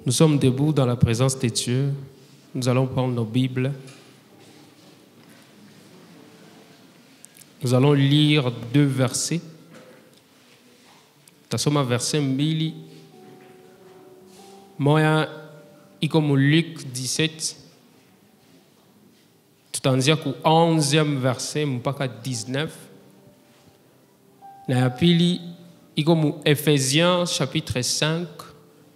Nous sommes debout dans la présence de Dieu. Nous allons prendre nos Bibles. Nous allons lire 2 versets. Tasoma verset mbili. Moya iko mu Luc 17. Tutaanzia ku 11e verset mpaka 19. Na ya pili iko mu Ephésiens chapitre 5,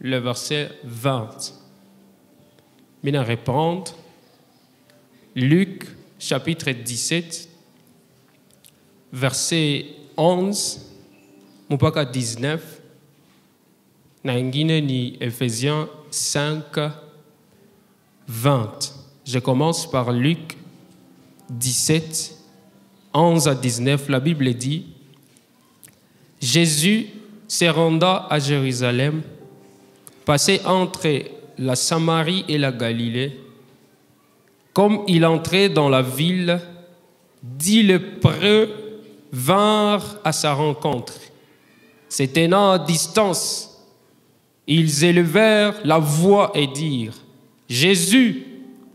le verset 20. Mina répondre. Luc chapitre 17, verset 11 mpaka 19. Na ingine ni Ephésiens 5, 20. Je commence par Luc 17, 11 à 19. La Bible dit: Jésus se renda à Jérusalem, passait entre la Samarie et la Galilée. Comme il entrait dans la ville, 10 lépreux vinrent à sa rencontre. Se tenant à distance, ils élevèrent la voix et dirent: Jésus,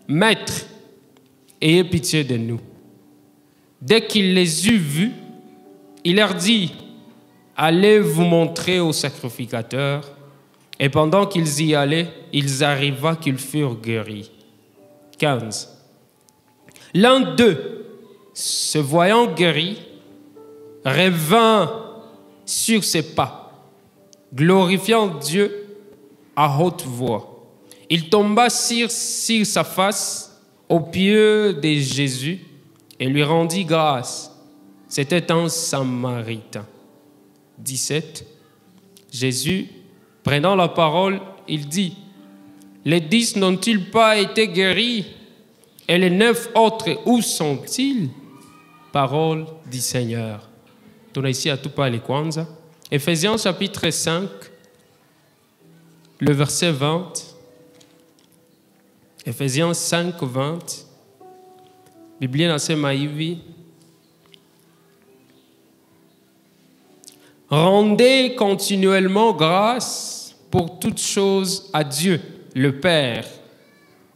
Maître, ayez pitié de nous. Dès qu'il les eut vus, il leur dit: Allez vous montrer au sacrificateur. Et pendant qu'ils y allaient, il arriva qu'ils furent guéris. 15. L'un d'eux, se voyant guéri, revint sur ses pas, glorifiant Dieu à haute voix. Il tomba sur sa face aux pieds de Jésus et lui rendit grâce. C'était un Samaritain. 17. Jésus, prenant la parole, il dit: Les 10 n'ont-ils pas été guéris? Et les 9 autres, où sont-ils? Parole du Seigneur. Tuna ici à tout parler kwanza. Ephésiens chapitre 5, le verset 20. Ephésiens 5, 20. Biblia nasema hivi: Rendez continuellement grâce pour toutes choses à Dieu, le Père,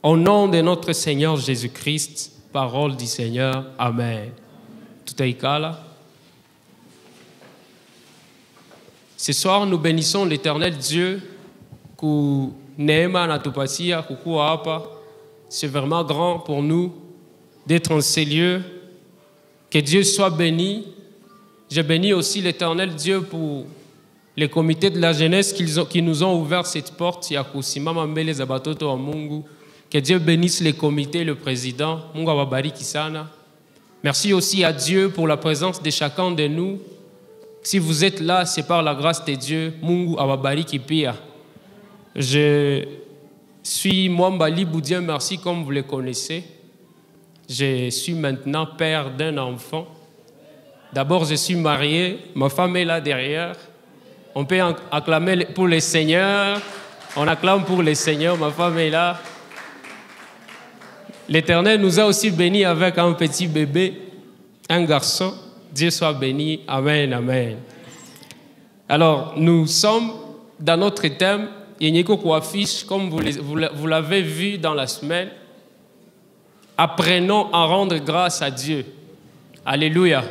au nom de notre Seigneur Jésus-Christ. Parole du Seigneur. Amen. Tutaikala. Ce soir, nous bénissons l'Éternel Dieu ku neema natupatia kukuwa hapa. C'est vraiment grand pour nous d'être en ces lieux. Que Dieu soit béni. Je bénis aussi l'Éternel Dieu pour les comités de la jeunesse qui nous ont ouvert cette porte. Que Dieu bénisse les comités, le président. Merci aussi à Dieu pour la présence de chacun de nous. Si vous êtes là, c'est par la grâce de Dieu. Je suis Mwambali Boudien, merci, comme vous le connaissez. Je suis maintenant père d'un enfant. D'abord, je suis marié, ma femme est là derrière. On peut acclamer pour le Seigneur. On acclame pour le Seigneur, ma femme est là. L'Éternel nous a aussi bénis avec un petit bébé, un garçon. Dieu soit béni. Amen, amen. Alors, nous sommes dans notre thème, Yenyeko Kouafiche, comme vous l'avez vu dans la semaine. Apprenons à rendre grâce à Dieu. Alléluia.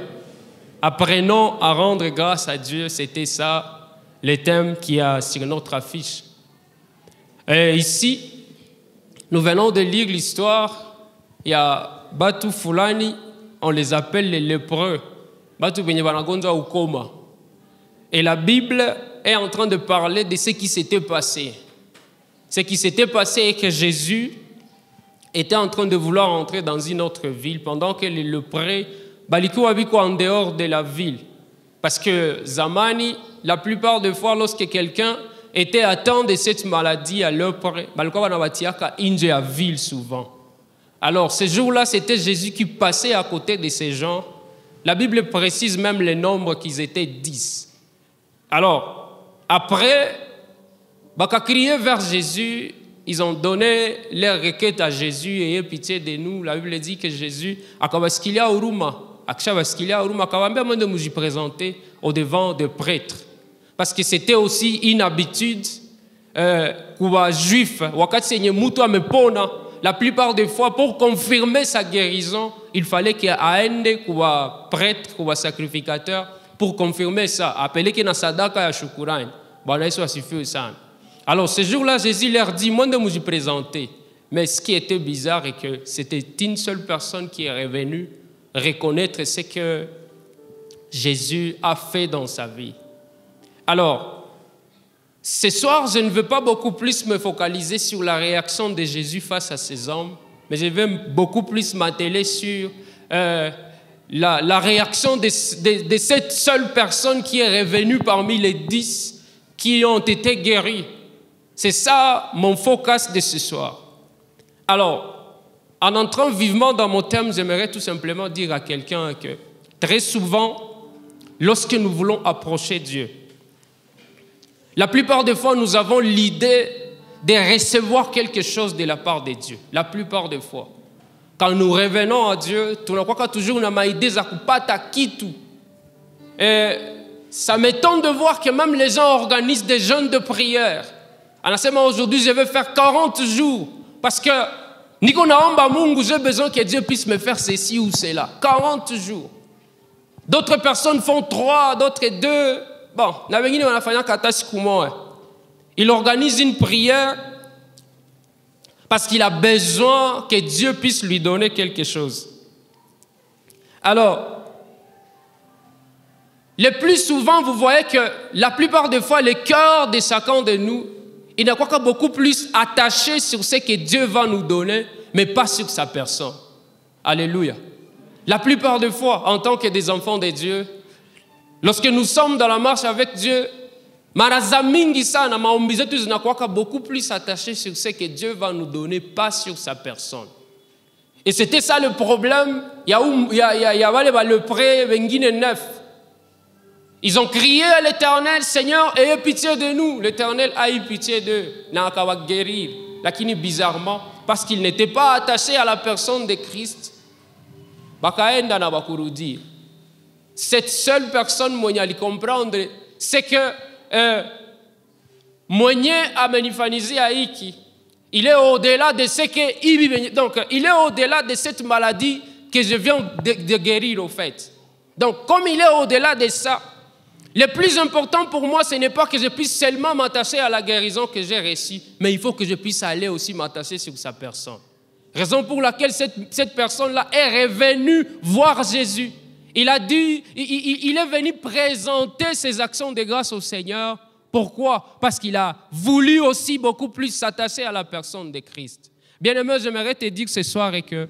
Apprenons à rendre grâce à Dieu, c'était ça le thème qui a sur notre affiche. Et ici, nous venons de lire l'histoire. Il y a Batu Fulani, on les appelle les lépreux. Batu Benyabanagonza Ukoma. Et la Bible est en train de parler de ce qui s'était passé. Ce qui s'était passé est que Jésus était en train de vouloir entrer dans une autre ville pendant que les lépreux en dehors de la ville. Parce que Zamani, la plupart des fois, lorsque quelqu'un était atteint de cette maladie à lèpre, à ville souvent. Alors, ce jour-là, c'était Jésus qui passait à côté de ces gens. La Bible précise même le nombre qu'ils étaient 10. Alors, après, ils crié vers Jésus, ils ont donné leur requête à Jésus, ayez pitié de nous. La Bible dit que Jésus a kabaskilia uruma. De nous présenter au devant des prêtres. Parce que c'était aussi une habitude kuba juif wakati yenye mtu amepona, la plupart des fois pour confirmer sa guérison, il fallait qu'il aende kuba prêtre, kuba sacrificateur pour confirmer ça, apeleke na sadaka ya shukurani. Bwana Yesu asifiwe sana. Alors ce jour-là, Jésus leur dit, moi de me présenter. Mais ce qui était bizarre est que c'était une seule personne qui est revenue reconnaître ce que Jésus a fait dans sa vie. Alors, ce soir, je ne veux pas beaucoup plus me focaliser sur la réaction de Jésus face à ces hommes, mais je vais beaucoup plus m'atteler sur la réaction de cette seule personne qui est revenue parmi les 10 qui ont été guéris. C'est ça mon focus de ce soir. Alors, en entrant vivement dans mon thème, j'aimerais tout simplement dire à quelqu'un que très souvent, lorsque nous voulons approcher Dieu, la plupart des fois, nous avons l'idée de recevoir quelque chose de la part de Dieu. La plupart des fois. Quand nous revenons à Dieu, tu ne crois pas toujours na maïdé za kupata kitu. Et ça m'étonne de voir que même les gens organisent des jeûnes de prière. En enseignement aujourd'hui, je vais faire 40 jours. Parce que Niko naomba Mungu, j'ai besoin que Dieu puisse me faire ceci ou cela. 40 jours. D'autres personnes font 3, d'autres 2. Bon, il organise une prière parce qu'il a besoin que Dieu puisse lui donner quelque chose. Alors, le plus souvent, vous voyez que la plupart des fois, le cœur de chacun de nous, il n'est pas beaucoup plus attaché sur ce que Dieu va nous donner, mais pas sur sa personne. Alléluia. La plupart des fois, en tant que des enfants de Dieu, lorsque nous sommes dans la marche avec Dieu, beaucoup plus attachés sur ce que Dieu va nous donner, pas sur sa personne. Et c'était ça le problème. Il y a le pré 29. Ils ont crié à l'Éternel, Seigneur, ayez pitié de nous. L'Éternel a eu pitié d'eux. N'a guérir. Lakini bizarrement, parce qu'ils n'étaient pas attachés à la personne de Christ, bakaenda na bakurudi. Cette seule personne, moyen à comprendre, c'est que moyen à manifaniser à Iki, il est au-delà de ce que donc il est au-delà de cette maladie que je viens de guérir au fait. Donc comme il est au-delà de ça, le plus important pour moi, ce n'est pas que je puisse seulement m'attacher à la guérison que j'ai reçue, mais il faut que je puisse aller aussi m'attacher sur sa personne. Raison pour laquelle cette personne-là est revenue voir Jésus. Il a dit, il est venu présenter ses actions de grâce au Seigneur. Pourquoi? Parce qu'il a voulu aussi beaucoup plus s'attacher à la personne de Christ. Bien-aimé, j'aimerais te dire ce soir que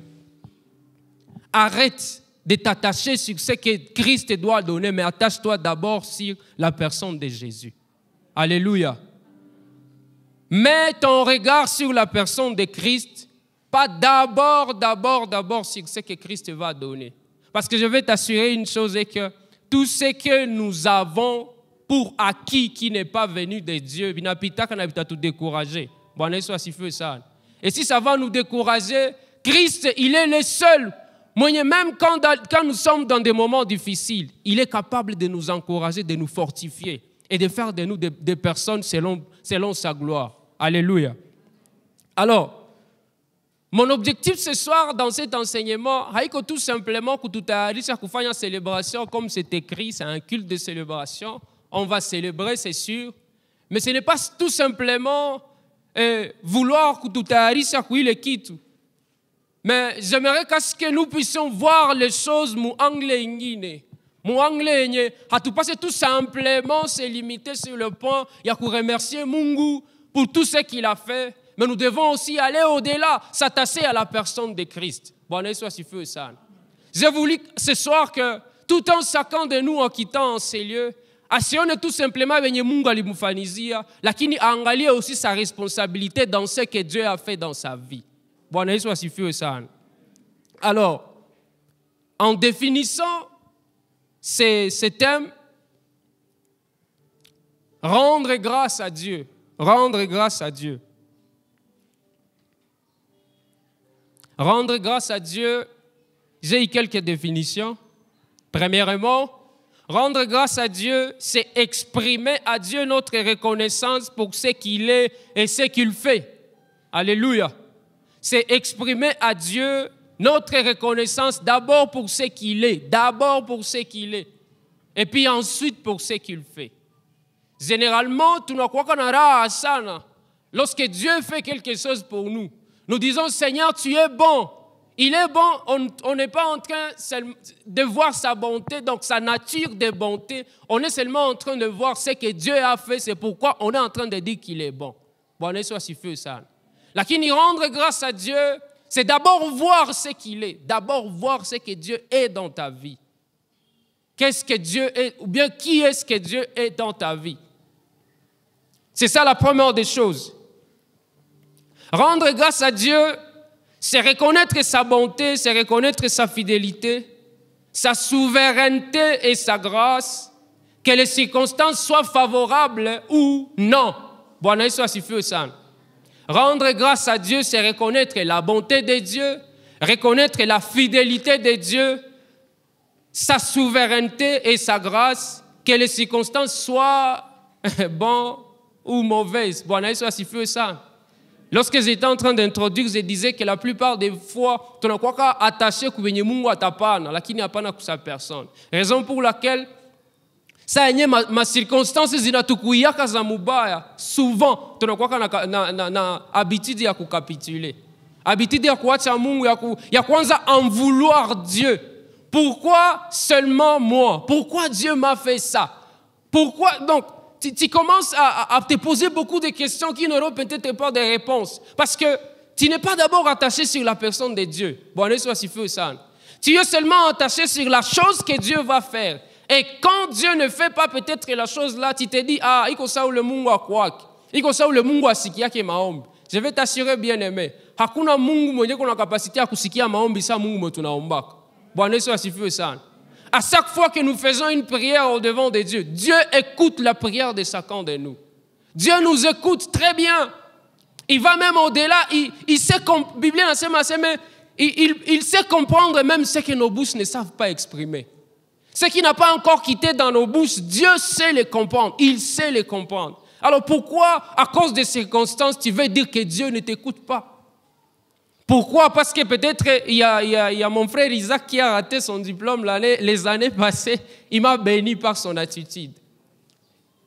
arrête de t'attacher sur ce que Christ te doit donner, mais attache-toi d'abord sur la personne de Jésus. Alléluia. Mets ton regard sur la personne de Christ, pas d'abord sur ce que Christ va donner. Parce que je vais t'assurer une chose, c'est que tout ce que nous avons pour acquis qui n'est pas venu de Dieu, il n'a pas tout découragé. Et si ça va nous décourager, Christ, il est le seul. Même quand nous sommes dans des moments difficiles, il est capable de nous encourager, de nous fortifier et de faire de nous des personnes selon sa gloire. Alléluia. Alors, mon objectif ce soir dans cet enseignement, c'est tout simplement que tout à l'heure, une célébration comme c'est écrit, c'est un culte de célébration. On va célébrer, c'est sûr. Mais ce n'est pas tout simplement vouloir que tout à l'heure, le quitte. Mais j'aimerais que nous puissions voir les choses mon anglais. Mon anglais, à tout passer tout simplement se limiter sur le point, il y a que remercier Mungu pour tout ce qu'il a fait. Mais nous devons aussi aller au-delà, s'attacher à la personne de Christ. Bon, j'ai voulu ce soir que tout en chacun de nous en quittant ces lieux, asione tout simplement venye Mungu alimfanizia, lakini angalie aussi sa responsabilité dans ce que Dieu a fait dans sa vie. Bwana Yesu asifiwe sana. Alors, en définissant ces thèmes, rendre grâce à Dieu. Rendre grâce à Dieu. Rendre grâce à Dieu, j'ai eu quelques définitions. Premièrement, Rendre grâce à Dieu, c'est exprimer à Dieu notre reconnaissance pour ce qu'il est et ce qu'il fait. Alléluia. C'est exprimer à Dieu notre reconnaissance d'abord pour ce qu'il est, d'abord pour ce qu'il est, et puis ensuite pour ce qu'il fait. Généralement, lorsque Dieu fait quelque chose pour nous, nous disons, Seigneur, tu es bon. Il est bon, on n'est pas en train de voir sa bonté, donc sa nature de bonté. On est seulement en train de voir ce que Dieu a fait, c'est pourquoi on est en train de dire qu'il est bon. Bon, on est soit si feu ça. Lakini rendre grâce à Dieu, c'est d'abord voir ce qu'il est, d'abord voir ce que Dieu est dans ta vie. Qu'est-ce que Dieu est, ou bien qui est-ce que Dieu est dans ta vie? C'est ça la première des choses. Rendre grâce à Dieu, c'est reconnaître sa bonté, c'est reconnaître sa fidélité, sa souveraineté et sa grâce, que les circonstances soient favorables ou non. Bwana Yesu asifiwe sana. Rendre grâce à Dieu, c'est reconnaître la bonté de Dieu, reconnaître la fidélité de Dieu, sa souveraineté et sa grâce, que les circonstances soient bonnes ou mauvaises. Bwana Yesu asifiwe sana. Lorsque j'étais en train d'introduire, je disais que la plupart des fois, tu n'as pas attaché kwenye Mungu atapana, lakini hapana kusa personne. Raison pour laquelle, ça yenye ma circonstance zinatukuyaka za mubaya, souvent, tu n'as pas na habitude ya kukapituler. Habitude ya kuacha Mungu, ya kwanza en vouloir Dieu. Pourquoi seulement moi? Pourquoi Dieu m'a fait ça? Pourquoi donc? Tu commences à te poser beaucoup de questions qui n'auront peut-être pas de réponses. Parce que tu n'es pas d'abord attaché sur la personne de Dieu. Tu es seulement attaché sur la chose que Dieu va faire. Et quand Dieu ne fait pas peut-être la chose là, tu te dis, ah, iko sawa le Mungu akwake. Iko sawa le Mungu asikiake maombi. Je vais t'assurer bien aimé. Hakuna Mungu mwenye kuna kapasiti ya kusikia maombi sa Mungu mwenye tunaombaka. Bwana Yesu asifiwe sana. À chaque fois que nous faisons une prière au devant de Dieu, Dieu écoute la prière de chacun de nous. Dieu nous écoute très bien. Il va même au-delà. Il sait, il sait comprendre même ce que nos bouches ne savent pas exprimer. Ce qui n'a pas encore quitté dans nos bouches, Dieu sait les comprendre. Il sait les comprendre. Alors pourquoi, à cause des circonstances, tu veux dire que Dieu ne t'écoute pas? Pourquoi? Parce que peut-être il y a mon frère Isaac qui a raté son diplôme les années passées. Il m'a béni par son attitude.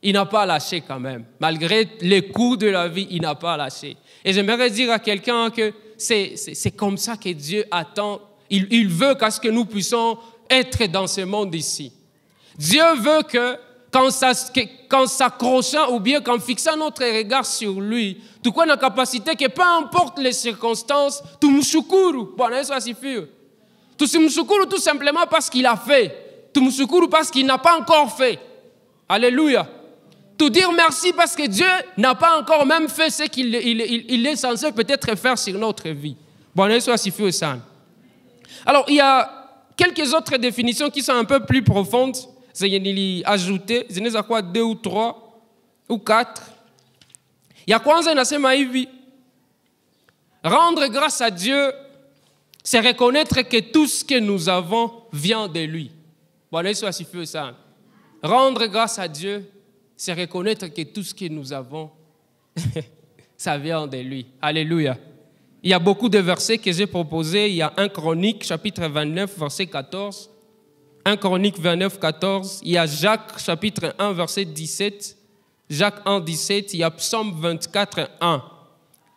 Il n'a pas lâché quand même. Malgré les coups de la vie, il n'a pas lâché. Et j'aimerais dire à quelqu'un que c'est comme ça que Dieu attend. Il veut qu'à ce que nous puissions être dans ce monde ici. Dieu veut que qu'en s'accrochant ou bien qu'en fixant notre regard sur lui, tu connais la capacité que peu importe les circonstances, tu mshukuru. Bwana Yesu asifiwe. Tu simshukuru tout simplement parce qu'il a fait. Tu mshukuru parce qu'il n'a pas encore fait. Alléluia. Tu dire merci parce que Dieu n'a pas encore même fait ce qu'il est censé peut-être faire sur notre vie. Bwana Yesu asifiwe sana. Alors, il y a quelques autres définitions qui sont un peu plus profondes. J'ai ajouté, je n'ai quoi 2 ou 3 ou 4. Ya kwanza inasema hivi, rendre grâce à Dieu, c'est reconnaître que tout ce que nous avons vient de lui. Bwana Yesu asifiwe sana. Rendre grâce à Dieu, c'est reconnaître que tout ce que nous avons, ça vient de lui. Alléluia. Il y a beaucoup de versets que j'ai proposés. Il y a 1 Chronique, chapitre 29, verset 14. 1 Chronique 29, 14, il y a Jacques chapitre 1, verset 17, Jacques 1, 17, il y a Psaume 24, 1.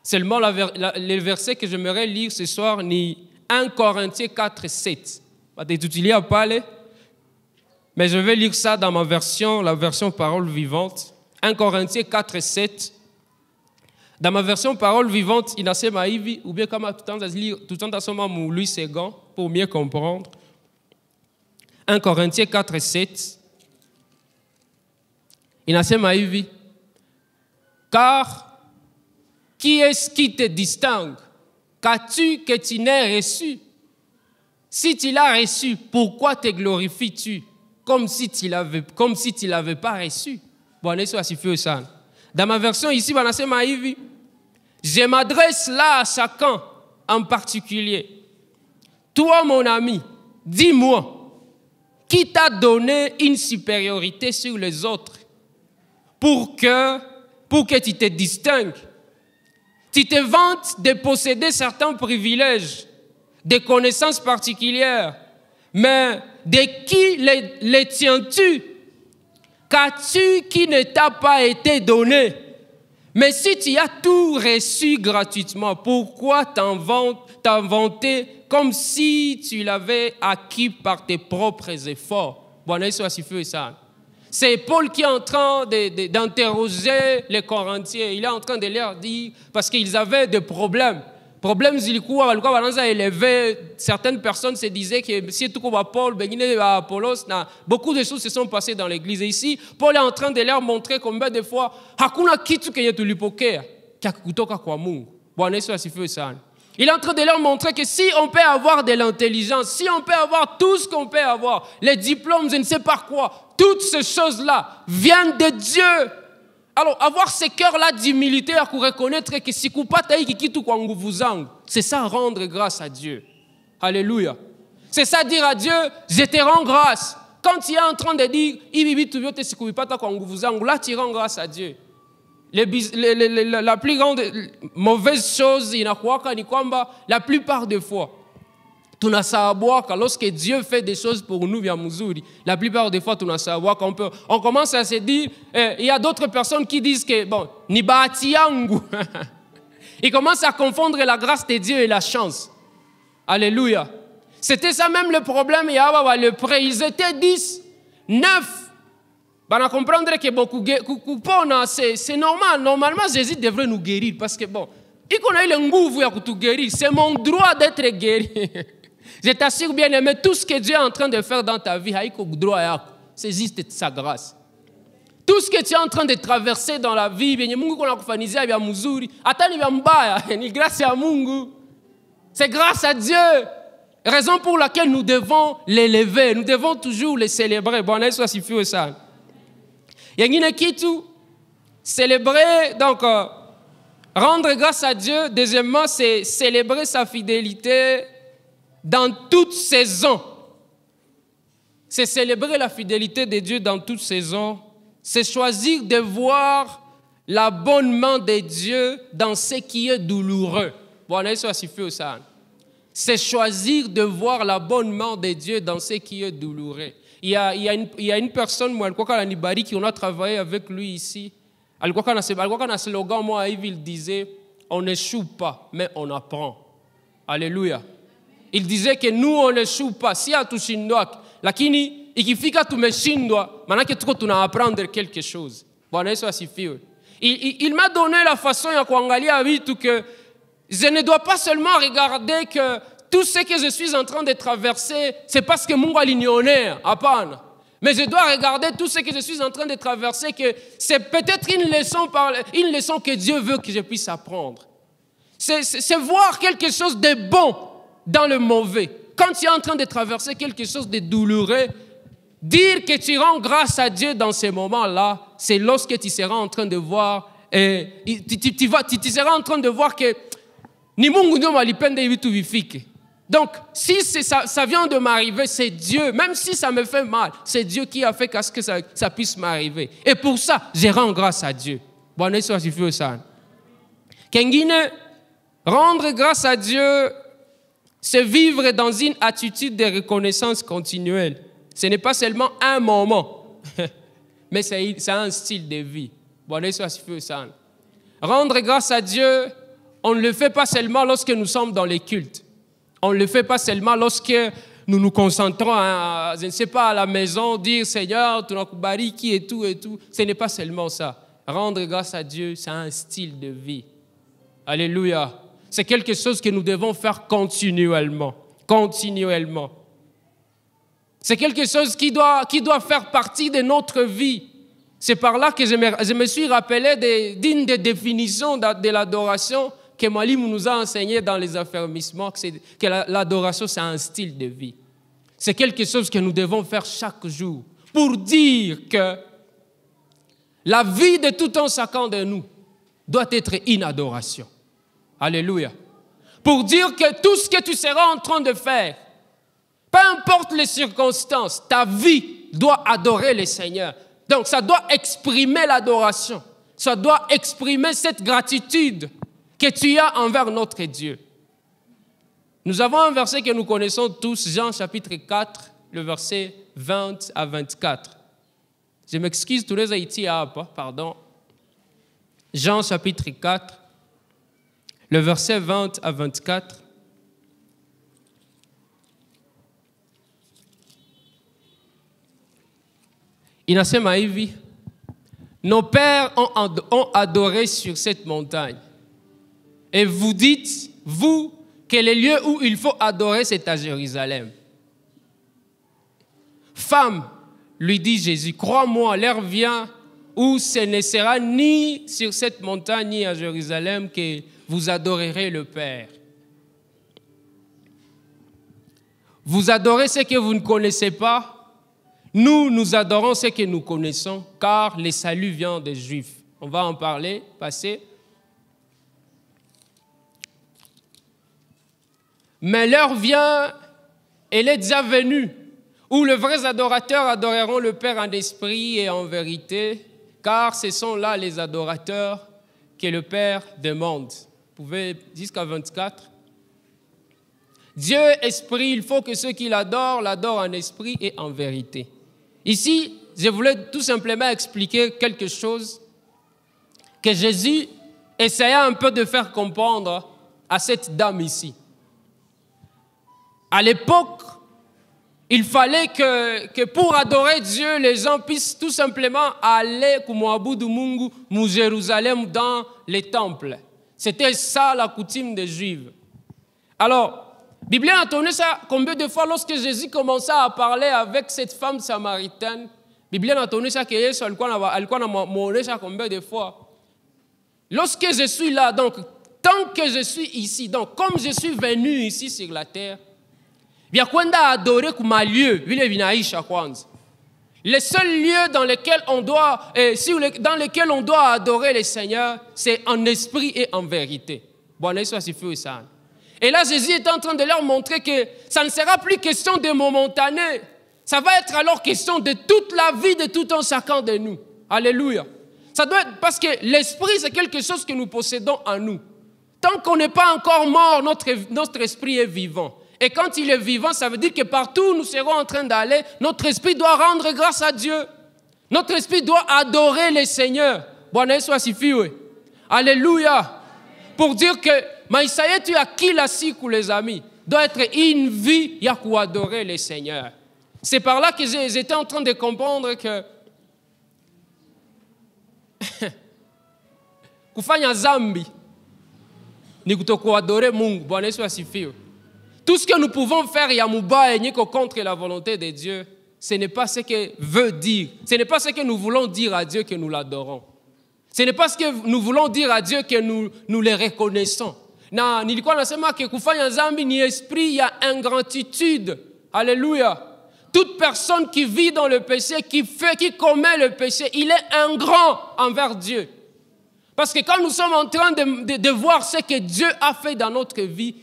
Seulement le verset que j'aimerais lire ce soir, ni 1 Corinthiens 4, 7. Mais je vais lire ça dans ma version, la version parole vivante. 1 Corinthiens 4, 7. Dans ma version parole vivante, il nasema hivi, ou bien comme tout le temps asoma Louis Ségan, pour mieux comprendre. 1 Corinthiens 4, 7. Inasema hivi, car qui est-ce qui te distingue? Qu'as-tu que tu n'aies reçu? Si tu l'as reçu, pourquoi te glorifies-tu comme si tu l'avais pas reçu? Bwana Yesu asifiwe sana. Dans ma version ici, banasema hivi, je m'adresse là à chacun en particulier. Toi, mon ami, dis-moi, qui t'a donné une supériorité sur les autres pour que tu te distingues. Tu te vantes de posséder certains privilèges, des connaissances particulières, mais de qui les tiens-tu? Qu'as-tu qui ne t'a pas été donné? Mais si tu as tout reçu gratuitement, pourquoi t'inventer comme si tu l'avais acquis par tes propres efforts? C'est Paul qui est en train d'interroger les Corinthiens. Il est en train de leur dire, parce qu'ils avaient des problèmes. Problème zilikuwa walikuwa élevé. Certaines personnes se disaient que si tout comme Paul, Apollos, beaucoup de choses se sont passées dans l'église. Et ici, Paul est en train de leur montrer combien de fois hakuna kitu kenye tulipokea cha kutoka kwa Mungu. Bwana Yesu asifiwe sana. Il est en train de leur montrer que si on peut avoir de l'intelligence, si on peut avoir tout ce qu'on peut avoir, les diplômes, je ne sais pas quoi, toutes ces choses-là viennent de Dieu. Alors, avoir ce cœur-là d'humilité pour reconnaître que si kupata hiki kitu kwa nguvu zangu, c'est ça rendre grâce à Dieu. Alléluia. C'est ça dire à Dieu, je te rends grâce. Quand tu es en train de dire, là tu rends grâce à Dieu. La plus grande mauvaise chose, la plupart des fois, lorsque Dieu fait des choses pour nous, la plupart des fois, on commence à se dire, il y a d'autres personnes qui disent que, bon, ni bahati yangu. Ils commencent à confondre la grâce de Dieu et la chance. Alléluia. C'était ça même le problème, le prêt. Ils étaient 10, 9. On va comprendre que beaucoup, c'est normal. Normalement, Jésus devrait nous guérir parce que, bon, c'est mon droit d'être guéri. Je t'assure bien aimé, tout ce que Dieu est en train de faire dans ta vie, c'est juste sa grâce. Tout ce que tu es en train de traverser dans la vie, c'est grâce à Dieu. Raison pour laquelle nous devons l'élever, nous devons toujours le célébrer. Bon, ça suffit ça. Célébrer, donc, rendre grâce à Dieu. Deuxièmement, c'est célébrer sa fidélité dans toute saison. C'est célébrer la fidélité de Dieu dans toute saison. C'est choisir de voir la bonne main de Dieu dans ce qui est douloureux. C'est choisir de voir la bonne main de Dieu dans ce qui est douloureux. Il y a une personne, moi, qui on a travaillé avec lui ici. Il slogan, moi, il disait, on n'échoue pas, mais on apprend. Alléluia. Il disait que nous, on n'échoue pas. Si à tout shindwa, lakini ikifika tumeshindwa, manake tuko tunaapprendre quelque chose. Bwana Yesu asifiwe. Il m'a donné la façon ya kuangalia vitu que je ne dois pas seulement regarder que tout ce que je suis en train de traverser, c'est parce que Mungu alinionea. Hapana. Mais je dois regarder tout ce que je suis en train de traverser, que c'est peut-être une leçon que Dieu veut que je puisse apprendre. C'est voir quelque chose de bon dans le mauvais. Quand tu es en train de traverser quelque chose de douloureux, dire que tu rends grâce à Dieu dans ces moments-là, c'est lorsque tu seras en train de voir, tu seras en train de voir que ni Mungu ndio malipende hivi tu vifike. Donc, si ça vient de m'arriver, c'est Dieu. Même si ça me fait mal, c'est Dieu qui a fait qu'à ce que ça puisse m'arriver. Et pour ça, je rends grâce à Dieu. Bwana Yesu asifiwe sana. Kengine, rendre grâce à Dieu, c'est vivre dans une attitude de reconnaissance continuelle. Ce n'est pas seulement un moment, mais c'est un style de vie. Bwana Yesu asifiwe sana. Rendre grâce à Dieu, on ne le fait pas seulement lorsque nous sommes dans les cultes. On ne le fait pas seulement lorsque nous nous concentrons, je ne sais pas, à la maison, dire Seigneur, tu nakubariki et tout et tout. Ce n'est pas seulement ça. Rendre grâce à Dieu, c'est un style de vie. Alléluia. C'est quelque chose que nous devons faire continuellement. Continuellement. C'est quelque chose qui doit faire partie de notre vie. C'est par là que je me suis rappelé d'une des définitions de l'adoration que Malim nous a enseigné dans les affermissements, que l'adoration, c'est un style de vie. C'est quelque chose que nous devons faire chaque jour pour dire que la vie de tout un chacun de nous doit être une adoration. Alléluia. Pour dire que tout ce que tu seras en train de faire, Peu importe les circonstances, ta vie doit adorer le Seigneur. Donc, ça doit exprimer l'adoration. Ça doit exprimer cette gratitude que tu as envers notre Dieu. Nous avons un verset que nous connaissons tous, Jean chapitre 4, le verset 20 à 24. Je m'excuse, tous les Haïtis, pardon. Jean chapitre 4, le verset 20 à 24. Inasema hivi, nos pères ont adoré sur cette montagne. Et vous dites, vous, que le lieu où il faut adorer, c'est à Jérusalem. Femme, lui dit Jésus, crois-moi, l'heure vient où ce ne sera ni sur cette montagne ni à Jérusalem que vous adorerez le Père. Vous adorez ce que vous ne connaissez pas. Nous adorons ce que nous connaissons, car le salut vient des Juifs. On va en parler, passer. Mais l'heure vient, elle est déjà venue, où les vrais adorateurs adoreront le Père en esprit et en vérité, car ce sont là les adorateurs que le Père demande. Vous pouvez jusqu'à 24. Dieu est esprit, il faut que ceux qui l'adorent en esprit et en vérité. Ici, je voulais tout simplement expliquer quelque chose que Jésus essayait un peu de faire comprendre à cette dame ici. À l'époque, il fallait que pour adorer Dieu, les gens puissent tout simplement aller à Jérusalem dans les temples. C'était ça la coutume des Juifs. Alors, la Bible a tourné ça combien de fois lorsque Jésus commençait à parler avec cette femme samaritaine. La Bible a tourné ça que Jésus a montré ça combien de fois. Lorsque je suis là, donc, tant que je suis ici, donc, comme je suis venu ici sur la terre, bien qu'on a adoré comme lieu, le seul lieu dans lequel on doit adorer le Seigneur, c'est en esprit et en vérité. Et là, Jésus est en train de leur montrer que ça ne sera plus question de momentané. Ça va être alors question de toute la vie de tout un chacun de nous. Alléluia. Ça doit être parce que l'esprit, c'est quelque chose que nous possédons en nous. Tant qu'on n'est pas encore mort, notre esprit est vivant. Et quand il est vivant, ça veut dire que partout où nous serons en train d'aller, notre esprit doit rendre grâce à Dieu. Notre esprit doit adorer le Seigneur. Alléluia. Pour dire que maïssa yetu ya kila siku, les amis, doit être une vie ya adorer le Seigneur. C'est par là que j'étais en train de comprendre que kufanya zambi ni kutokuadorer Mungu. Bwana Yesu asifiwe. Tout ce que nous pouvons faire ya mubaya niko contre la volonté de Dieu, ce n'est pas ce que veut dire. Ce n'est pas ce que nous voulons dire à Dieu que nous l'adorons. Ce n'est pas ce que nous voulons dire à Dieu que nous les reconnaissons. Na nilikuwa nasema que kufanya zambi ni esprit ya ingratitude. Alléluia. Toute personne qui vit dans le péché, qui commet le péché, il est ingrat envers Dieu. Parce que quand nous sommes en train de voir ce que Dieu a fait dans notre vie,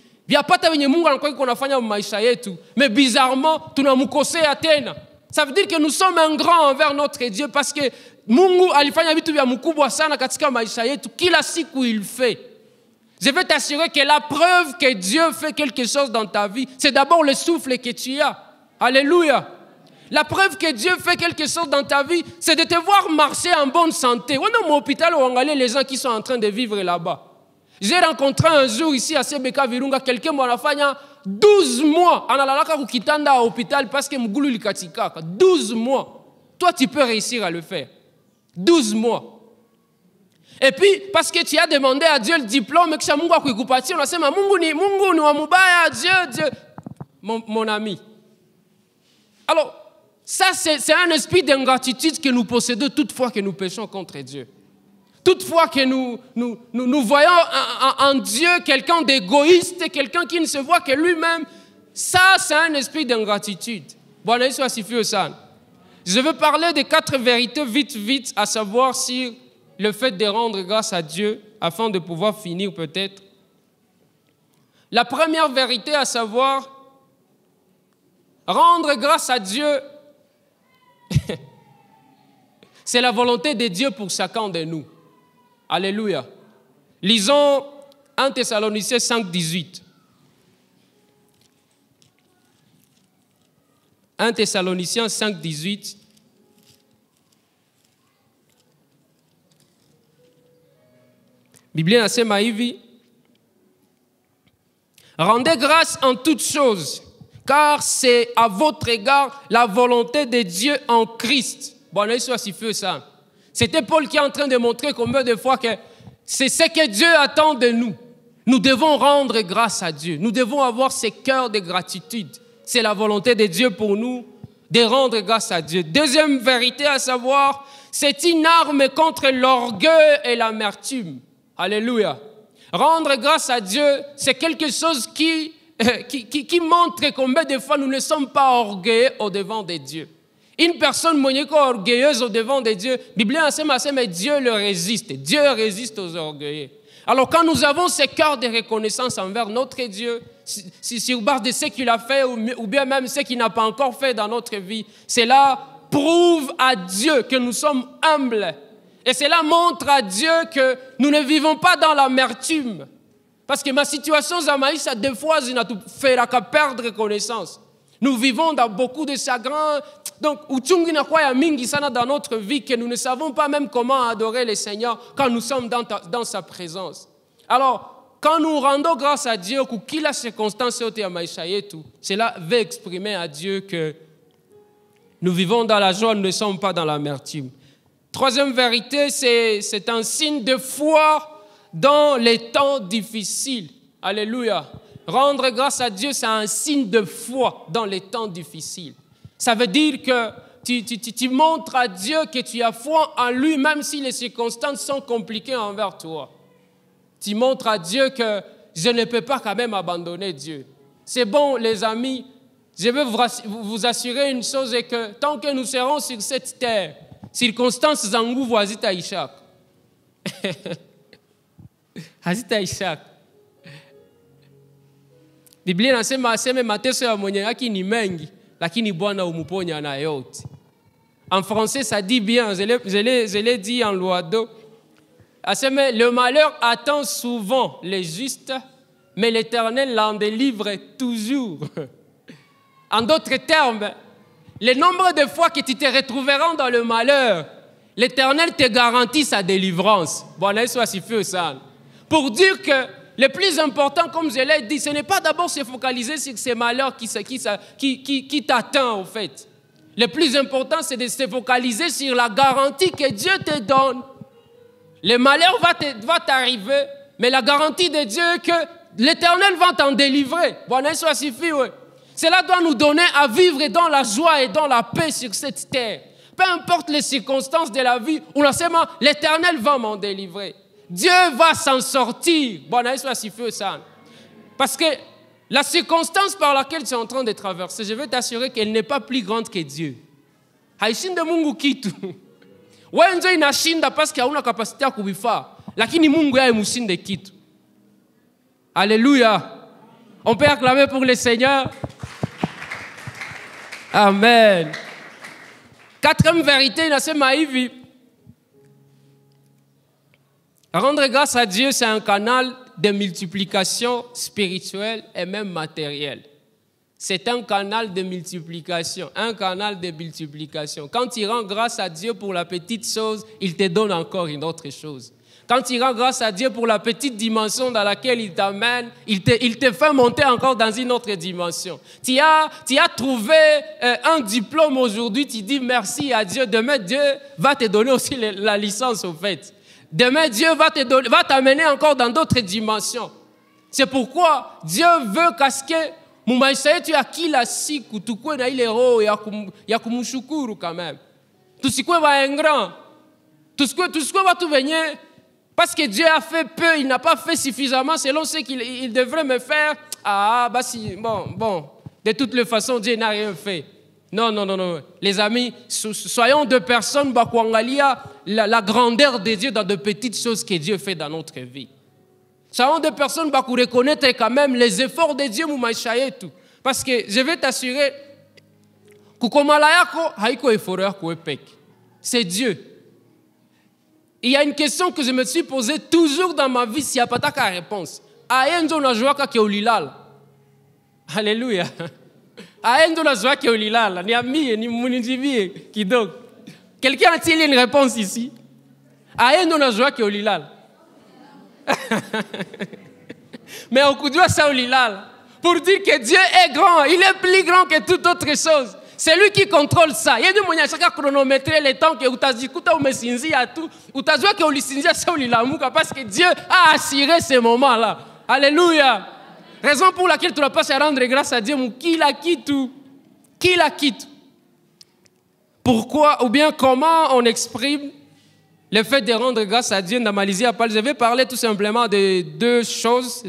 mais bizarrement, tunamukosea tena. Ça veut dire que nous sommes ingrats envers notre Dieu parce que Mungu alifanya vitu vya mkubwa sana katika maisha yetu, kila siku il fait. Je vais t'assurer que la preuve que Dieu fait quelque chose dans ta vie, c'est d'abord le souffle que tu as. Alléluia. La preuve que Dieu fait quelque chose dans ta vie, c'est de te voir marcher en bonne santé. On est au hôpital où on a les gens qui sont en train de vivre là-bas. J'ai rencontré un jour ici à Sebeka Virunga quelqu'un qui a fait 12 mois en allant à l'hôpital parce que mugulu likatikaka. 12 mois. Toi, tu peux réussir à le faire. 12 mois. Et puis, parce que tu as demandé à Dieu le diplôme, que Mungu akuikupatia, on a dit, Mungu ni wa mubaya, Dieu. Mon ami. Alors, ça, c'est un esprit d'ingratitude que nous possédons toutefois que nous péchons contre Dieu. Toutefois que nous voyons en Dieu quelqu'un d'égoïste, quelqu'un qui ne se voit que lui-même, ça, c'est un esprit d'ingratitude. Je veux parler de 4 vérités vite, à savoir sur le fait de rendre grâce à Dieu, afin de pouvoir finir peut-être. La première vérité à savoir, Rendre grâce à Dieu, c'est la volonté de Dieu pour chacun de nous. Alléluia. Lisons 1 Thessaloniciens 5, 18. 1 Thessaloniciens 5, 18. Biblia inasema hivi: rendez grâce en toutes choses, car c'est à votre égard la volonté de Dieu en Christ. Bwana Yesu asifiwe sana. C'était Paul qui est en train de montrer combien de fois que c'est ce que Dieu attend de nous. Nous devons rendre grâce à Dieu. Nous devons avoir ce cœur de gratitude. C'est la volonté de Dieu pour nous de rendre grâce à Dieu. Deuxième vérité à savoir, c'est une arme contre l'orgueil et l'amertume. Alléluia. Rendre grâce à Dieu, c'est quelque chose qui montre combien de fois nous ne sommes pas orgueilleux au-devant de Dieu. Une personne orgueilleuse au-devant de Dieu, la Bible enseigne, mais Dieu le résiste. Dieu résiste aux orgueilleux. Alors quand nous avons ce cœur de reconnaissance envers notre Dieu, sur base de ce qu'il a fait ou bien même ce qu'il n'a pas encore fait dans notre vie, cela prouve à Dieu que nous sommes humbles. Et cela montre à Dieu que nous ne vivons pas dans l'amertume. Parce que ma situation, Zamaïsa, des fois, il n'a tout fait qu'à perdre connaissance. Nous vivons dans beaucoup de chagrins. Donc, dans notre vie, que nous ne savons pas même comment adorer le Seigneur quand nous sommes dans sa présence. Alors, quand nous rendons grâce à Dieu, cela veut exprimer à Dieu que nous vivons dans la joie, nous ne sommes pas dans l'amertume. Troisième vérité, c'est un signe de foi dans les temps difficiles. Alléluia. Rendre grâce à Dieu, c'est un signe de foi dans les temps difficiles. Ça veut dire que tu montres à Dieu que tu as foi en lui, même si les circonstances sont compliquées envers toi. Tu montres à Dieu que je ne peux pas quand même abandonner Dieu. C'est bon, les amis, je veux vous assurer une chose, et que tant que nous serons sur cette terre, circonstances zanguvu hazitaisha. Hazitaisha. Biblia inasema aseme mateso ya mwenye haki ni mengi, lakini Bwana umuponya na yote. En français, ça dit bien, je l'ai dit en Loado. Aseme, le malheur attend souvent les justes, mais l'Éternel l'en délivre toujours. En d'autres termes, le nombre de fois que tu te retrouveras dans le malheur, l'Éternel te garantit sa délivrance. Bwana Yesu asifiwe sana. Pour dire que le plus important, comme je l'ai dit, ce n'est pas d'abord se focaliser sur ces malheurs qui t'attendent, en fait. Le plus important, c'est de se focaliser sur la garantie que Dieu te donne. Le malheur va t'arriver, mais la garantie de Dieu est que l'Éternel va t'en délivrer. Bwana Yesu asifiwe. Cela doit nous donner à vivre dans la joie et dans la paix sur cette terre. Peu importe les circonstances de la vie, on a seulement l'Éternel va m'en délivrer. Dieu va s'en sortir. Parce que la circonstance par laquelle tu es en train de traverser, je veux t'assurer qu'elle n'est pas plus grande que Dieu. Haishinda Mungu kitu. Wewe ndio inashinda parce que hauna capacité ya kuvifaa, lakini Mungu yeye mshinde kitu. Alléluia. On peut acclamer pour le Seigneur. Amen. Quatrième vérité, inasema hivi. Rendre grâce à Dieu, c'est un canal de multiplication spirituelle et même matérielle. C'est un canal de multiplication, un canal de multiplication. Quand tu rends grâce à Dieu pour la petite chose, il te donne encore une autre chose. Quand tu rends grâce à Dieu pour la petite dimension dans laquelle il t'amène, il te fait monter encore dans une autre dimension. Tu as trouvé un diplôme aujourd'hui, tu dis merci à Dieu. Demain, Dieu va te donner aussi la licence, au fait. Demain, Dieu va t'amener encore dans d'autres dimensions. C'est pourquoi Dieu veut que mumaisha yetu ya kila siku tukue na ile roho ya kumshukuru quand même. Tusikue baengrand. Tusikue watu venye parce que Dieu a fait peu, il n'a pas fait suffisamment selon ce qu'il devrait me faire. Ah, bah si, bon. De toutes les façons, Dieu n'a rien fait. Non. Les amis, soyons deux personnes bakwangalia la grandeur de Dieu dans de petites choses que Dieu fait dans notre vie. Soyons deux personnes baku reconnaître quand même les efforts de Dieu moumaisha yetu. Parce que je vais t'assurer, C'est Dieu. Il y a une question que je me suis posée toujours dans ma vie, s'il n'y a pas de réponse. Alléluia. Quelqu'un a-t-il une réponse ici? Mais au coup de ça au lilal, pour dire que Dieu est grand, il est plus grand que toute autre chose. C'est lui qui contrôle ça. Il y a des moyens à chronométrer le temps que Utazikuta ou Messinzi à tout. Utazua que Olisinzi à ça parce que Dieu a assuré ces moments-là. Alléluia. Raison pour laquelle tu dois pas se rendre grâce à Dieu, qui la quitte. Pourquoi ou bien comment on exprime le fait de rendre grâce à Dieu dans Malaisie à Paul? Je vais parler tout simplement de deux choses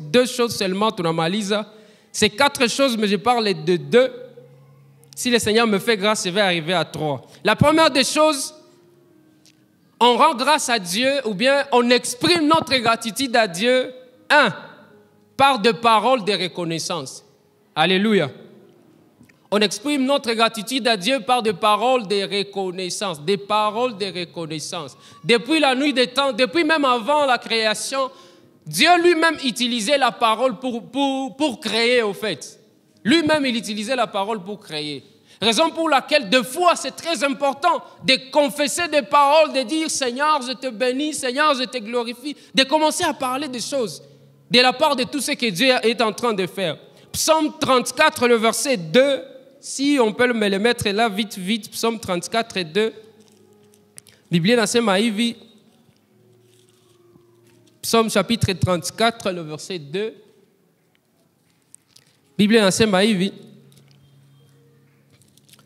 seulement dans Malaisie. C'est 4 choses, mais je parle de 2. Si le Seigneur me fait grâce, je vais arriver à 3. La première des choses, on rend grâce à Dieu ou bien on exprime notre gratitude à Dieu, par des paroles de reconnaissance. Alléluia. On exprime notre gratitude à Dieu par des paroles de reconnaissance. Des paroles de reconnaissance. Depuis la nuit des temps, depuis même avant la création, Dieu lui-même utilisait la parole pour créer, au fait. Lui-même, il utilisait la parole pour créer. Raison pour laquelle, des fois, c'est très important de confesser des paroles, de dire « Seigneur, je te bénis, Seigneur, je te glorifie », de commencer à parler des choses de la part de tout ce que Dieu est en train de faire. Psaume 34, le verset 2, si on peut me le mettre là vite, Psaume 34 et 2. Bible nasema hivi. Psaume chapitre 34, le verset 2. Bible nasema hivi.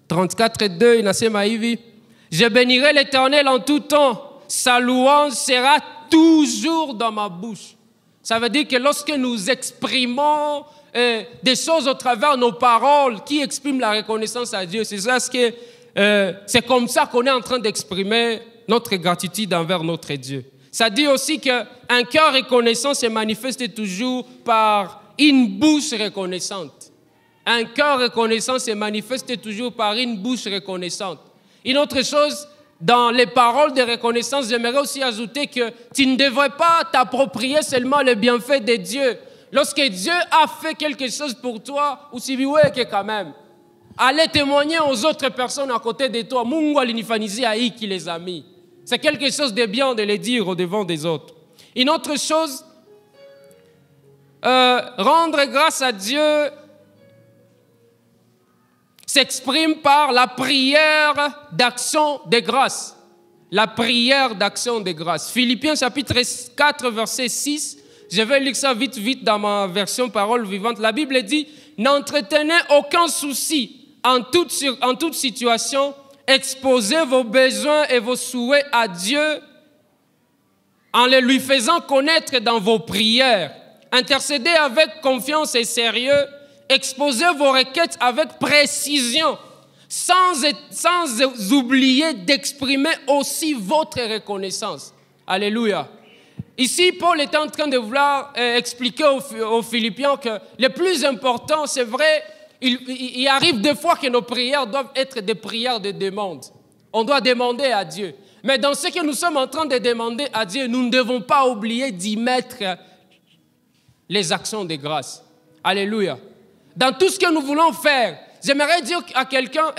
34 et 2, inasema hivi. Je bénirai l'Éternel en tout temps. Sa louange sera toujours dans ma bouche. Ça veut dire que lorsque nous exprimons des choses au travers de nos paroles qui expriment la reconnaissance à Dieu, c'est comme ça qu'on est en train d'exprimer notre gratitude envers notre Dieu. Ça dit aussi qu'un cœur reconnaissant se manifeste toujours par une bouche reconnaissante. Un cœur reconnaissant se manifeste toujours par une bouche reconnaissante. Une autre chose, dans les paroles de reconnaissance, j'aimerais aussi ajouter que tu ne devrais pas t'approprier seulement le bienfait de Dieu. Lorsque Dieu a fait quelque chose pour toi, ou si vous que quand même, allez témoigner aux autres personnes à côté de toi. Mungu alinifanyizia hiki les amis. C'est quelque chose de bien de le dire au devant des autres. Une autre chose, rendre grâce à Dieu s'exprime par la prière d'action de grâce. La prière d'action de grâce. Philippiens chapitre 4, verset 6. Je vais lire ça vite dans ma version parole vivante. La Bible dit, n'entretenez aucun souci en toute situation. Exposez vos besoins et vos souhaits à Dieu en les lui faisant connaître dans vos prières. Intercédez avec confiance et sérieux. Exposez vos requêtes avec précision, sans oublier d'exprimer aussi votre reconnaissance. Alléluia. Ici, Paul est en train de vouloir expliquer aux Philippiens que le plus important, c'est vrai, il arrive des fois que nos prières doivent être des prières de demande. On doit demander à Dieu. Mais dans ce que nous sommes en train de demander à Dieu, nous ne devons pas oublier d'y mettre les actions de grâce. Alléluia. Dans tout ce que nous voulons faire, j'aimerais dire à quelqu'un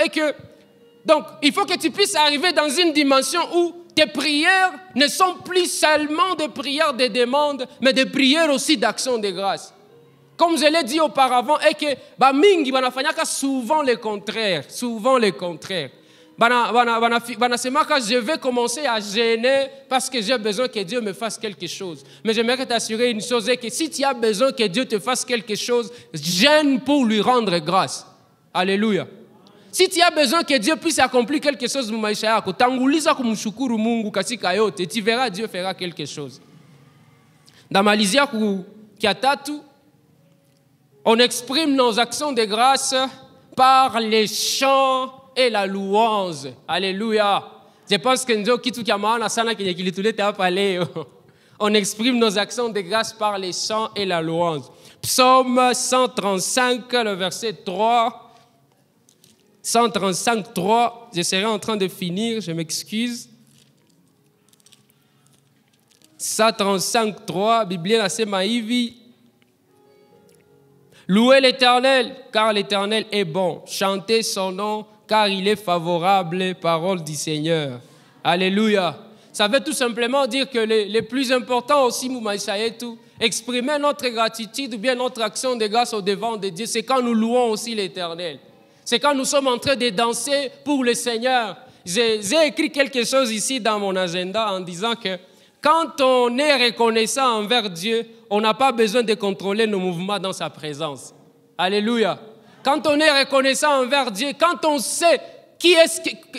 donc, il faut que tu puisses arriver dans une dimension où tes prières ne sont plus seulement des prières de demande, mais des prières aussi d'action de grâce. Comme je l'ai dit auparavant, mingi banafanyaka souvent le contraire. Banasemaka, je vais commencer à gêner parce que j'ai besoin que Dieu me fasse quelque chose. Mais j'aimerais t'assurer une chose, c'est que si tu as besoin que Dieu te fasse quelque chose, gêne pour lui rendre grâce. Alléluia. Si tu as besoin que Dieu puisse accomplir quelque chose dans maisha yako, tanguliza kumshukuru Mungu katika yote, tu verras Dieu fera quelque chose. Dans Malaisie Kiatatu, on exprime nos actions de grâce par les chants et la louange. Alléluia. Je pense que on exprime nos actions de grâce par les chants et la louange. Psaume 135, le verset 3. 135.3, je serai en train de finir, je m'excuse. 135.3, Bible nasema hivi. Louez l'Éternel, car l'Éternel est bon. Chantez son nom, car il est favorable, parole du Seigneur. Alléluia. Ça veut tout simplement dire que les plus importants aussi, exprimer notre gratitude ou bien notre action de grâce au devant de Dieu, c'est quand nous louons aussi l'Éternel. C'est quand nous sommes en train de danser pour le Seigneur. J'ai écrit quelque chose ici dans mon agenda en disant que quand on est reconnaissant envers Dieu, on n'a pas besoin de contrôler nos mouvements dans sa présence. Alléluia. Quand on est reconnaissant envers Dieu, quand on sait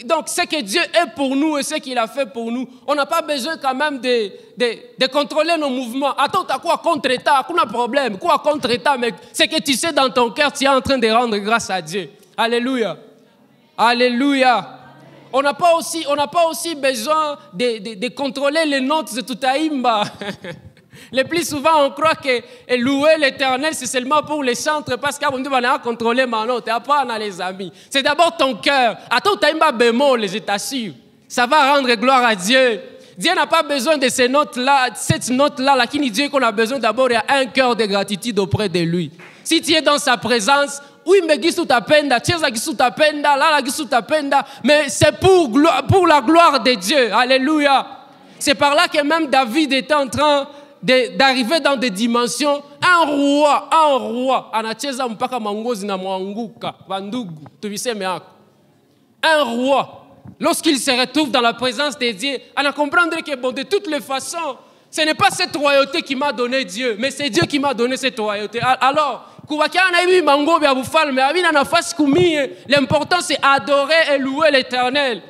donc ce que Dieu est pour nous et ce qu'il a fait pour nous, on n'a pas besoin quand même de contrôler nos mouvements. Attends, tu as quoi contre ça? Aucun problème. Quoi contre ça? Mais c'est que tu sais dans ton cœur, tu es en train de rendre grâce à Dieu. Alléluia. Alléluia. On n'a pas aussi besoin de contrôler les notes de Tutaïmba. Le plus souvent, on croit que louer l'Éternel, c'est seulement pour les chantres, parce qu'on dit qu'on a contrôlé ma note. Après, on a les amis. C'est d'abord ton cœur. Attends, Tutaïmba bémol, je t'assure. Ça va rendre gloire à Dieu. Dieu n'a pas besoin de ces notes-là, cette note-là, qui nous dit qu'on a besoin d'abord d'un cœur de gratitude auprès de lui. Si tu es dans sa présence, oui, mais mais c'est pour la gloire de Dieu. Alléluia. C'est par là que même David était en train d'arriver dans des dimensions. Un roi. Un roi. Lorsqu'il se retrouve dans la présence de Dieu, on a comprendre que bon, de toutes les façons, ce n'est pas cette royauté qui m'a donné Dieu, mais c'est Dieu qui m'a donné cette royauté. Alors, l'important c'est adorer et louer l'Éternel.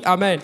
Amen.